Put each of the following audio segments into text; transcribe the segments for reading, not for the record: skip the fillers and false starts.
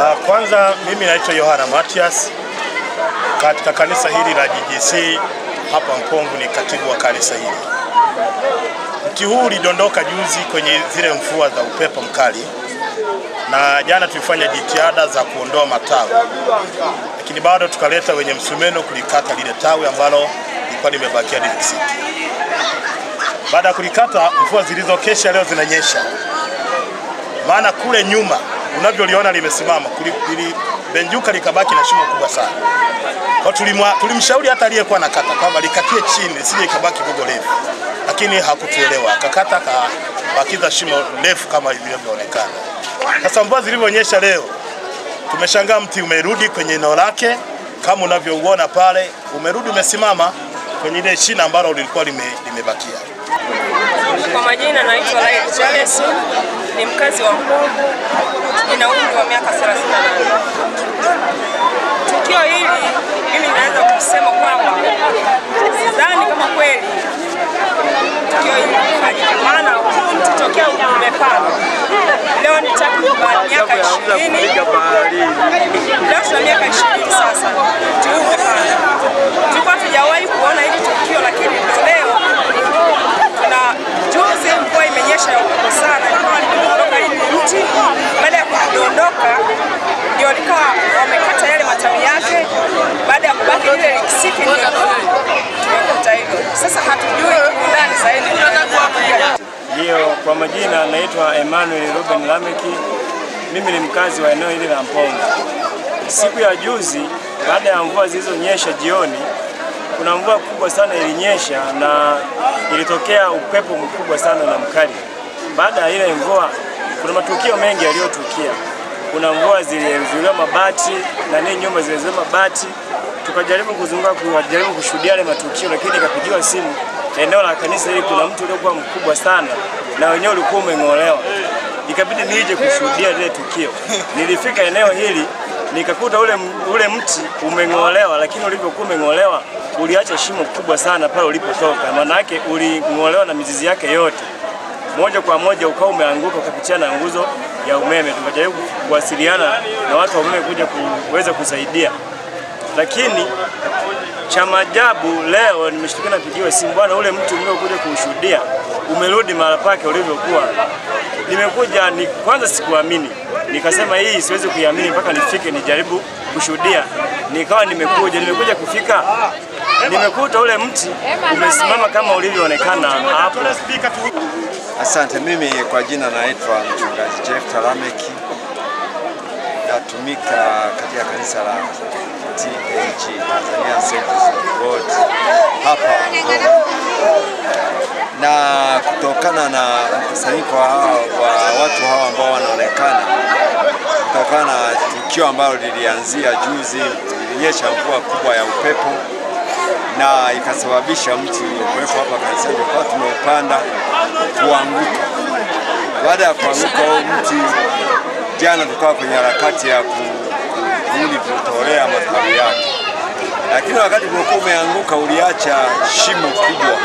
Kwanza mimi naitwa Yohana Matias katika kanisa hili la GGC hapa Mpongu, ni katibu wa kanisa hili. Mti huu ulidondoka juzi kwenye zile mvua za upepo mkali, na jana tulifanya jitihada za kuondoa matawi, lakini bado tukaleta wenye msumeno kulikata lile tawi ambalo lilikuwa limebakia likisiki. Baada ya kulikata, mvua zilizokesha leo zinanyesha, maana kule nyuma unavyoliona limesimama benjuka likabaki na shimo kubwa sana. Kwa tulimshauri hata aliyekuwa nakata kwamba likatie chini lisije ikabaki gogo refu, lakini hakutuelewa, akakata kabakiza shimo refu kama ilivyoonekana. Sasa mvua zilivyonyesha leo, tumeshangaa mti umerudi kwenye eneo lake kama unavyouona pale, umerudi umesimama kwenye ile shina ambalo lilikuwa limebakia. Kwa majina naitwa Laila Charles, ni mkazi wa Mpongu, nina umri wa miaka 38. Tukio hili mimi naweza kusema kwamba sidhani kama kweli tukio hili lifanyike, maana mtitokea umepanda. Leo ni takriban miaka 20. Leo tuna miaka 20 sasa. Mti huu umepanda. Tulikuwa tujawahi kuona hili tukio, lakini leo na juzi mvua imenyesha ya ukubwa sana, ilikuwa limedondoka hili mti. Baada ya kudondoka ndio likawa wamekata yale matawi yake, baada ya kubaki ile likisiki ndio tumekuta hivyo. Sasa hatujui ndani zaidi. Ndio, kwa majina naitwa Emmanuel Ruben Lameki. Mimi ni mkazi wa eneo hili la Mpongu. Siku ya juzi baada ya mvua zilizonyesha jioni, kuna mvua kubwa sana ilinyesha na ilitokea upepo mkubwa sana na mkali. Baada ya ile mvua kuna matukio mengi yaliyotukia. Kuna mvua zilizuia mabati na nyumba zilizuia mabati. Tukajaribu kuzunguka kujaribu kushuhudia ile matukio, lakini ikapigiwa simu eneo la kanisa hili kuna mtu uliokuwa mkubwa sana na wenyewe ulikuwa umeng'olewa. Ikabidi nije kushuhudia ile tukio. Nilifika eneo hili nikakuta ule mti umeng'olewa, lakini ulivyokuwa umeng'olewa uliacha shimo kubwa sana pale ulipotoka. Maana yake uling'olewa na mizizi yake yote. Moja kwa moja ukawa umeanguka ukapitia na nguzo ya umeme. Tukajaribu kuwasiliana na watu wa umeme kuja kuweza kusaidia. Lakini cha maajabu leo nimeshtuka napigiwa simu, bwana ule mtu uliokuja kushuhudia umerudi mahali pake ulivyokuwa. Nimekuja kwanza sikuamini. Nikasema hii siwezi kuiamini mpaka nifike nijaribu kushuhudia. Nikawa nimekuja kufika, nimekuta ule mti umesimama kama ulivyoonekana hapo. Asante. Mimi kwa jina naitwa mchungaji Jeff Talameki. Natumika katika kanisa la TAG, Tanzania Assemblies of God hapa Mpongu. Na kutokana na mkusanyiko wa watu hawa ambao wanaonekana, kutokana na tukio ambalo lilianzia juzi, ilinyesha mvua kubwa ya upepo na ikasababisha mti uliokuwepo hapa kanisani kwa tumeupanda kuanguka. Baada ya kuanguka mti, jana tukawa kwenye harakati ya kutolea matawi yake, lakini wakati ulikuwa umeanguka uliacha shimo kubwa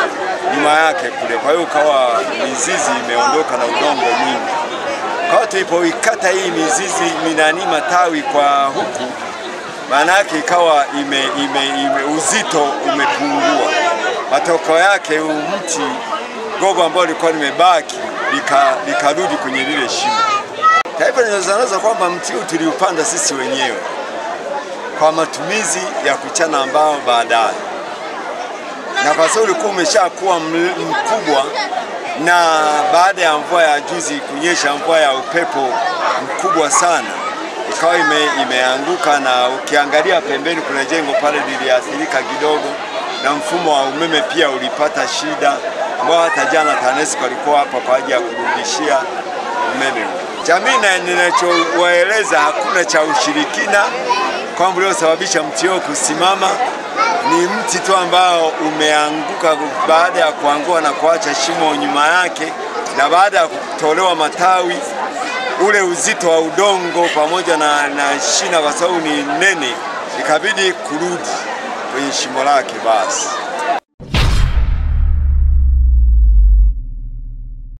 nyuma yake kule, kwa hiyo ukawa mizizi imeondoka na udongo mwingi. Kwa tulipoikata hii mizizi matawi kwa huku, maana yake ikawa uzito umepungua. Matokeo yake mti gogo ambao lilikuwa limebaki likarudi kwenye lile shimo. Taifa linaweza kwamba mti huu tuliupanda sisi wenyewe kwa matumizi ya kuchana ambao baadaye, na kwa sababu ulikuwa umeshakuwa mkubwa, na baada ya mvua ya juzi kunyesha mvua ya upepo mkubwa sana, ikawa imeanguka. Na ukiangalia pembeni kuna jengo pale liliathirika kidogo, na mfumo wa umeme pia ulipata shida, ambao hata jana TANESCO walikuwa hapa kwa ajili ya kurudishia umeme. Jamii na ninachowaeleza, hakuna cha ushirikina kwamba uliosababisha mti huo kusimama. Ni mti tu ambao umeanguka baada ya kuangua na kuacha shimo nyuma yake, na baada ya kutolewa matawi, ule uzito wa udongo pamoja na shina, kwa sababu ni nene, ikabidi kurudi kwenye shimo lake basi.